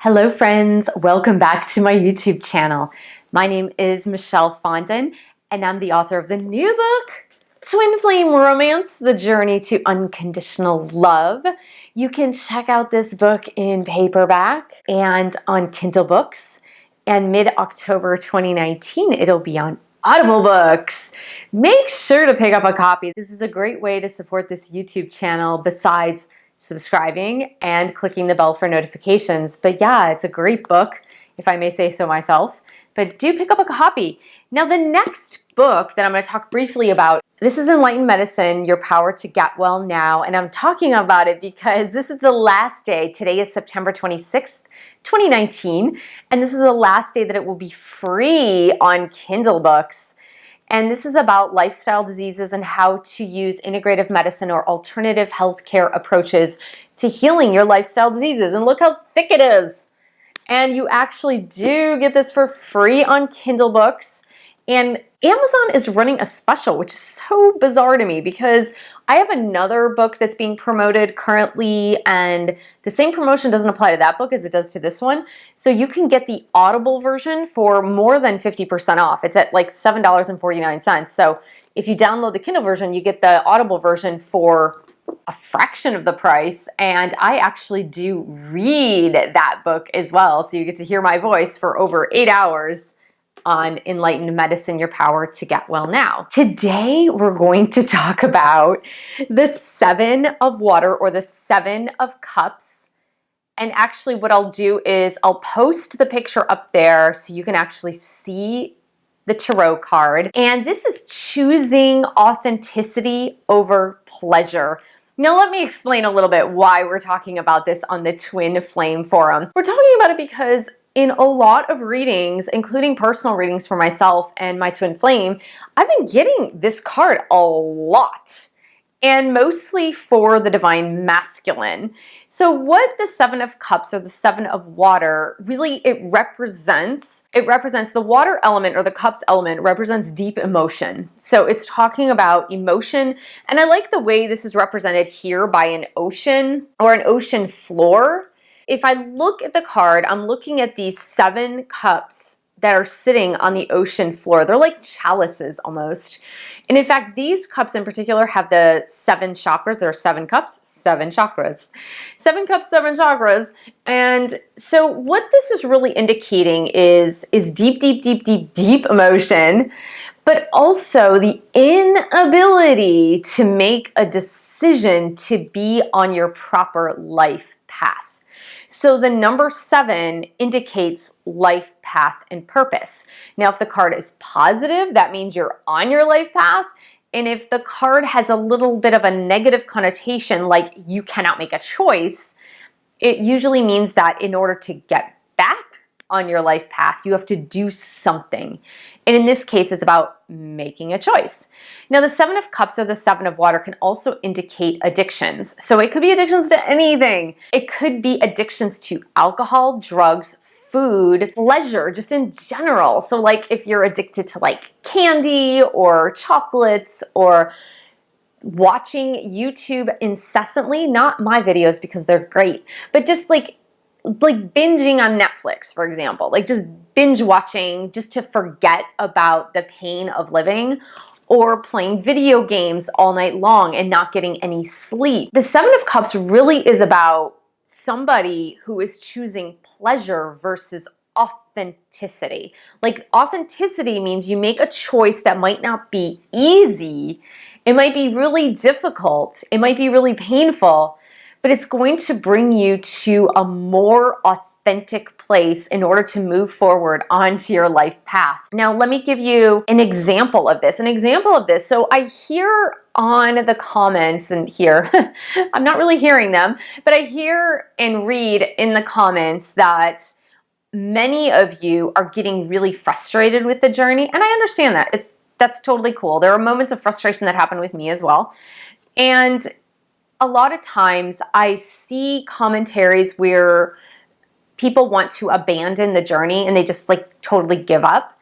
Hello friends, welcome back to my YouTube channel. My name is Michelle Fondin and I'm the author of the new book, Twin Flame Romance, The Journey to Unconditional Love. You can check out this book in paperback and on Kindle Books, and mid-October 2019 it'll be on Audible Books. Make sure to pick up a copy. This is a great way to support this YouTube channel besides subscribing and clicking the bell for notifications. But yeah, it's a great book, if I may say so myself, but do pick up a copy. Now, the next book that I'm going to talk briefly about, this is Enlightened Medicine, Your Power to Get Well Now, and I'm talking about it because this is the last day. Today is September 26th, 2019, and this is the last day that it will be free on Kindle Books. And this is about lifestyle diseases and how to use integrative medicine or alternative healthcare approaches to healing your lifestyle diseases. And look how thick it is. And you actually do get this for free on Kindle Books. And Amazon is running a special, which is so bizarre to me because I have another book that's being promoted currently, and the same promotion doesn't apply to that book as it does to this one. So you can get the Audible version for more than 50% off. It's at like $7.49. So if you download the Kindle version, you get the Audible version for a fraction of the price. And I actually do read that book as well. So you get to hear my voice for over 8 hours on Enlightened Medicine, Your Power to Get Well Now. Today, we're going to talk about the 7 of water, or the 7 of cups. And actually what I'll do is I'll post the picture up there so you can actually see the tarot card. And this is choosing authenticity over pleasure. Now let me explain a little bit why we're talking about this on the Twin Flame Forum. We're talking about it because in a lot of readings, including personal readings for myself and my twin flame, I've been getting this card a lot, and mostly for the divine masculine. So what the 7 of cups, or the 7 of water, really it represents the water element, or the cups element represents deep emotion. So it's talking about emotion, and I like the way this is represented here by an ocean or an ocean floor. If I look at the card, I'm looking at these 7 cups that are sitting on the ocean floor. They're like chalices almost. And in fact, these cups in particular have the 7 chakras. There are 7 cups, 7 chakras. 7 cups, 7 chakras. And so what this is really indicating is deep, deep, deep, deep, deep emotion, but also the inability to make a decision to be on your proper life path. So the number 7 indicates life path and purpose. Now, if the card is positive, that means you're on your life path. And if the card has a little bit of a negative connotation, like you cannot make a choice, it usually means that in order to get back on your life path, you have to do something. And in this case, it's about making a choice. Now, the 7 of cups, or the 7 of water, can also indicate addictions. So it could be addictions to anything. It could be addictions to alcohol, drugs, food, pleasure, just in general. So like if you're addicted to like candy or chocolates, or watching YouTube incessantly, not my videos because they're great, but just like binging on Netflix, for example, like just binge watching just to forget about the pain of living, or playing video games all night long and not getting any sleep. The 7 of cups really is about somebody who is choosing pleasure versus authenticity. Like authenticity means you make a choice that might not be easy. It might be really difficult. It might be really painful, but it's going to bring you to a more authentic place in order to move forward onto your life path. Now, let me give you an example of this. So I hear on the comments, and here, I'm not really hearing them, but I hear and read in the comments that many of you are getting really frustrated with the journey. And I understand that. That's totally cool. There are moments of frustration that happen with me as well. And a lot of times I see commentaries where people want to abandon the journey and they just like totally give up.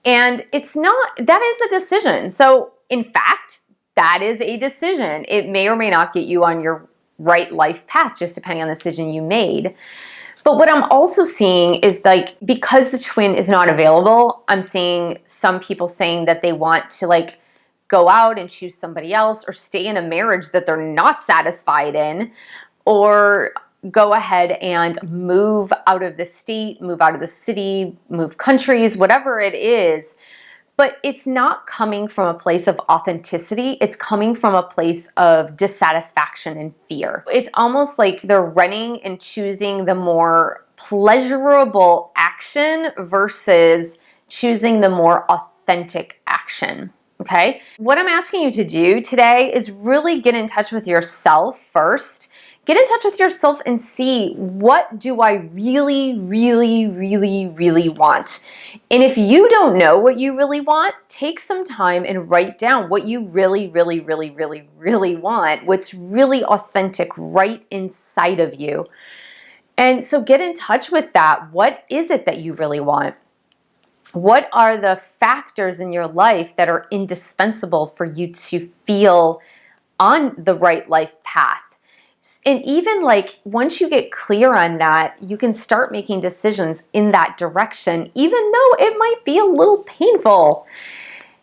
And it's not, that is a decision. So in fact, that is a decision. It may or may not get you on your right life path, just depending on the decision you made. But what I'm also seeing is like, because the twin is not available, I'm seeing some people saying that they want to like go out and choose somebody else, or stay in a marriage that they're not satisfied in, or go ahead and move out of the state, move out of the city, move countries, whatever it is. But it's not coming from a place of authenticity. It's coming from a place of dissatisfaction and fear. It's almost like they're running and choosing the more pleasurable action versus choosing the more authentic action. Okay? What I'm asking you to do today is really get in touch with yourself first. Get in touch with yourself and see, what do I really, really, really, really want? And if you don't know what you really want, take some time and write down what you really, really, really, really, really want, what's really authentic right inside of you. And so get in touch with that. What is it that you really want? What are the factors in your life that are indispensable for you to feel on the right life path? And even like once you get clear on that, you can start making decisions in that direction, even though it might be a little painful.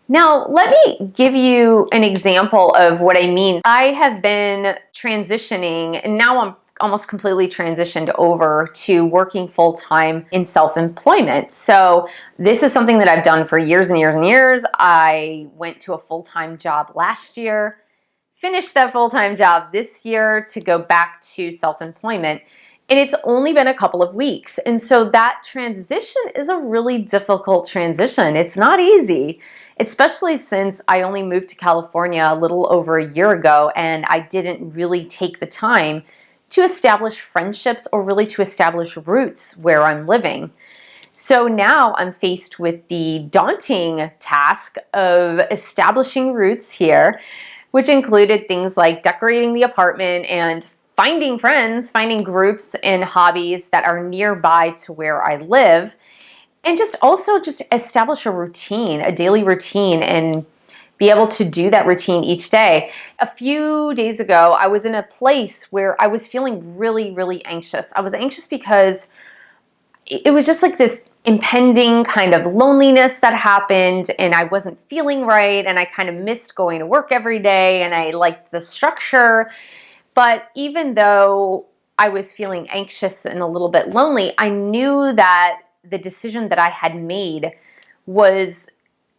Now, let me give you an example of what I mean. I have been transitioning, and now I'm almost completely transitioned over to working full-time in self-employment. So this is something that I've done for years and years and years. I went to a full-time job last year, finished that full-time job this year to go back to self-employment. And it's only been a couple of weeks. And so that transition is a really difficult transition. It's not easy, especially since I only moved to California a little over a year ago, and I didn't really take the time to establish friendships or really to establish roots where I'm living. So now I'm faced with the daunting task of establishing roots here, which included things like decorating the apartment and finding friends, finding groups and hobbies that are nearby to where I live, and just establish a routine, a daily routine, and be able to do that routine each day. A few days ago, I was in a place where I was feeling really, really anxious. I was anxious because it was just like this impending kind of loneliness that happened, and I wasn't feeling right, and I kind of missed going to work every day, and I liked the structure. But even though I was feeling anxious and a little bit lonely, I knew that the decision that I had made was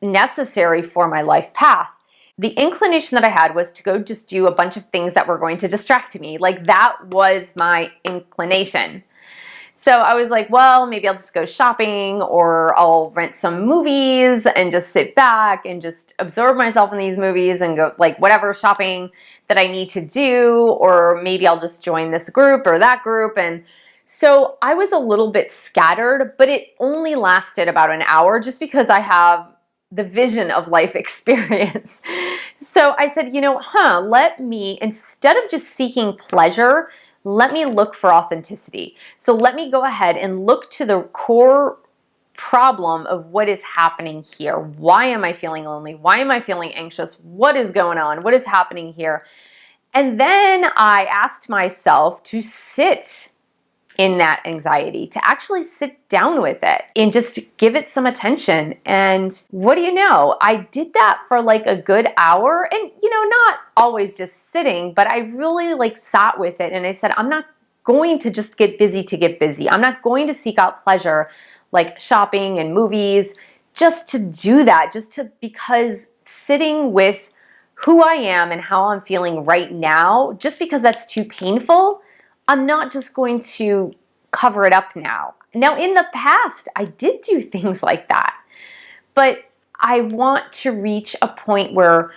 necessary for my life path. The inclination that I had was to go just do a bunch of things that were going to distract me. Like, that was my inclination. So I was like, well, maybe I'll just go shopping, or I'll rent some movies and just sit back and just absorb myself in these movies and go like whatever shopping that I need to do, or maybe I'll just join this group or that group. And so I was a little bit scattered, but it only lasted about an hour just because I have the vision of life experience. So I said, let me, instead of just seeking pleasure, let me look for authenticity. So let me go ahead and look to the core problem of what is happening here. Why am I feeling lonely? Why am I feeling anxious? What is going on? What is happening here? And then I asked myself to sit in that anxiety, to actually sit down with it and just give it some attention. And what do you know? I did that for like a good hour, and not always just sitting, but I really like sat with it, and I said, I'm not going to just get busy to get busy. I'm not going to seek out pleasure like shopping and movies just to do that, because sitting with who I am and how I'm feeling right now, just because that's too painful, I'm not just going to cover it up now. Now, in the past, I did do things like that, but I want to reach a point where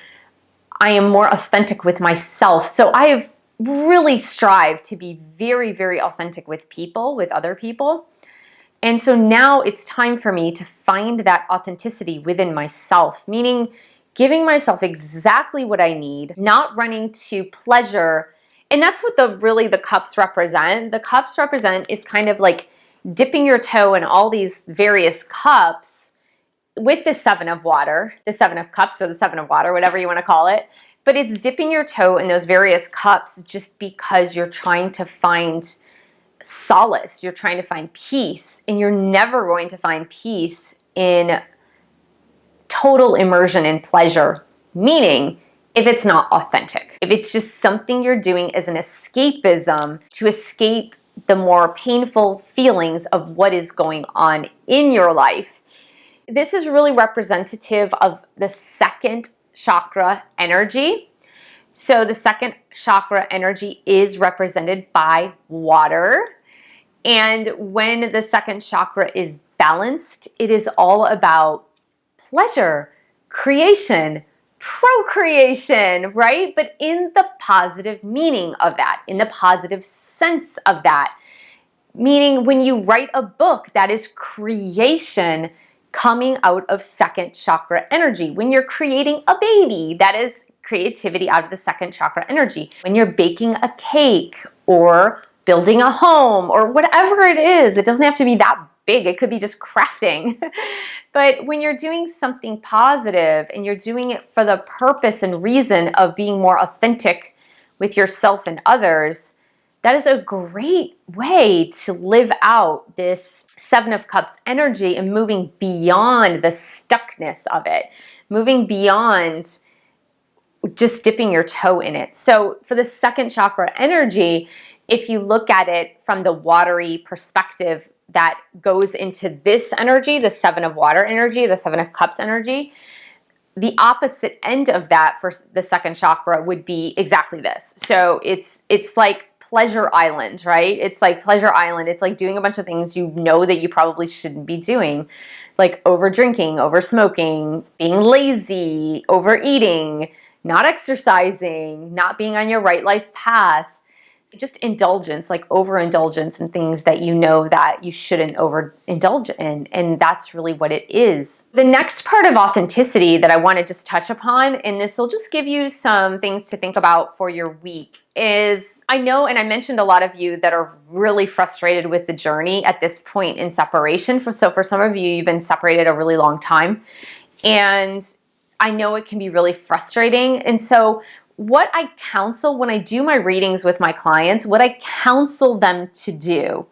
I am more authentic with myself. So I have really strived to be very, very authentic with people, with other people. And so now it's time for me to find that authenticity within myself, meaning giving myself exactly what I need, not running to pleasure. And that's what the cups represent. The cups represent is kind of like dipping your toe in all these various cups with the 7 of water, the 7 of cups, or the 7 of water, whatever you want to call it. But it's dipping your toe in those various cups just because you're trying to find solace, you're trying to find peace, and you're never going to find peace in total immersion in pleasure, meaning if it's not authentic. If it's just something you're doing as an escapism to escape the more painful feelings of what is going on in your life. This is really representative of the second chakra energy. So the second chakra energy is represented by water. And when the second chakra is balanced, it is all about pleasure, creation, procreation, right? But in the positive meaning of that, in the positive sense of that. Meaning when you write a book, that is creation coming out of second chakra energy. When you're creating a baby, that is creativity out of the second chakra energy. When you're baking a cake or building a home or whatever it is, it doesn't have to be that big. It could be just crafting. But when you're doing something positive and you're doing it for the purpose and reason of being more authentic with yourself and others, that is a great way to live out this Seven of Cups energy and moving beyond the stuckness of it, moving beyond just dipping your toe in it. So for the second chakra energy, if you look at it from the watery perspective that goes into this energy, the Seven of Water energy, the Seven of Cups energy, the opposite end of that for the second chakra would be exactly this. So it's like Pleasure Island, right? It's like Pleasure Island. It's like doing a bunch of things you know that you probably shouldn't be doing, like over drinking, over smoking, being lazy, overeating, not exercising, not being on your right life path. Just indulgence, like overindulgence in things that you know that you shouldn't overindulge in. And that's really what it is. The next part of authenticity that I want to just touch upon, and this will just give you some things to think about for your week, is I know, and I mentioned a lot of you that are really frustrated with the journey at this point in separation. So for some of you, you've been separated a really long time. And I know it can be really frustrating. And so what I counsel when I do my readings with my clients, what I counsel them to do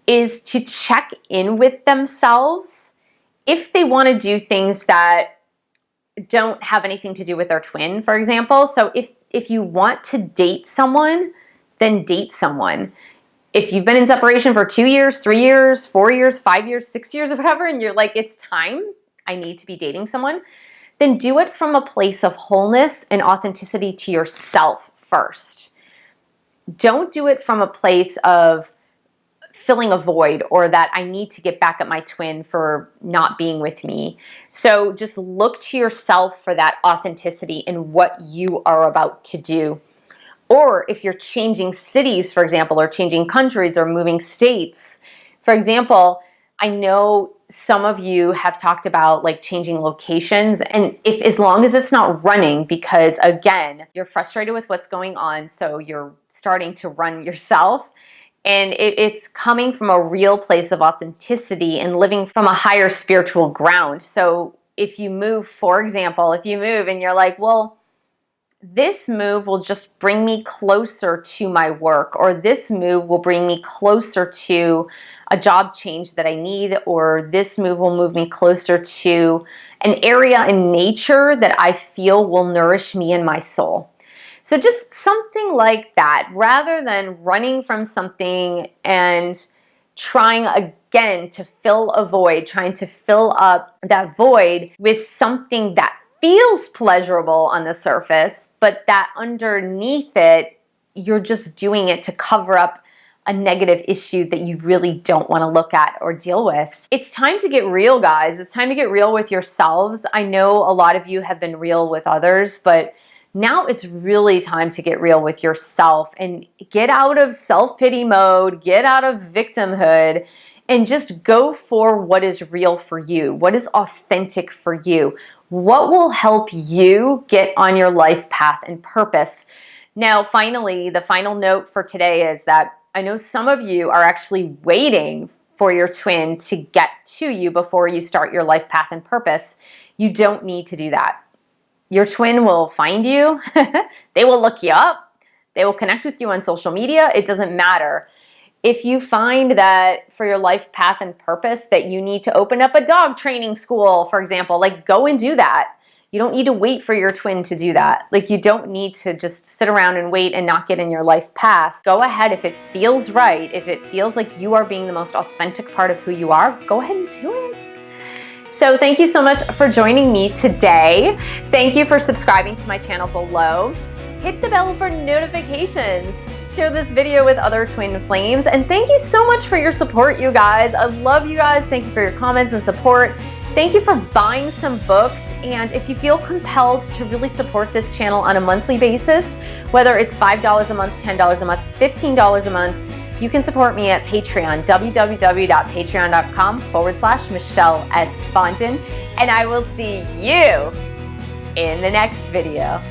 is to check in with themselves if they want to do things that don't have anything to do with their twin, for example. So if you want to date someone, then date someone. If you've been in separation for 2 years, 3 years, 4 years, 5 years, 6 years, or whatever, and you're like, it's time, I need to be dating someone, then do it from a place of wholeness and authenticity to yourself first. Don't do it from a place of filling a void or that I need to get back at my twin for not being with me. So just look to yourself for that authenticity in what you are about to do. Or if you're changing cities, for example, or changing countries or moving states, for example, I know some of you have talked about like changing locations, and if as long as it's not running, because again, you're frustrated with what's going on, so you're starting to run yourself, and it's coming from a real place of authenticity and living from a higher spiritual ground. So if you move, for example, if you move and you're like, well, this move will just bring me closer to my work, or this move will bring me closer to a job change that I need, or this move will move me closer to an area in nature that I feel will nourish me and my soul. So just something like that, rather than running from something and trying again to fill a void, trying to fill up that void with something that feels pleasurable on the surface, but that underneath it, you're just doing it to cover up a negative issue that you really don't want to look at or deal with. It's time to get real, guys. It's time to get real with yourselves. I know a lot of you have been real with others, but now it's really time to get real with yourself and get out of self-pity mode, get out of victimhood, and just go for what is real for you, what is authentic for you, what will help you get on your life path and purpose. Now, finally, the final note for today is that I know some of you are actually waiting for your twin to get to you before you start your life path and purpose. You don't need to do that. Your twin will find you. They will look you up. They will connect with you on social media. It doesn't matter. If you find that for your life path and purpose that you need to open up a dog training school, for example, like go and do that. You don't need to wait for your twin to do that. Like you don't need to just sit around and wait and not get in your life path. Go ahead if it feels right, if it feels like you are being the most authentic part of who you are, go ahead and do it. So thank you so much for joining me today. Thank you for subscribing to my channel below. Hit the bell for notifications. Share this video with other twin flames. And thank you so much for your support, you guys. I love you guys. Thank you for your comments and support. Thank you for buying some books. And if you feel compelled to really support this channel on a monthly basis, whether it's $5 a month, $10 a month, $15 a month, you can support me at Patreon, www.patreon.com/Michelle S. Fondin. And I will see you in the next video.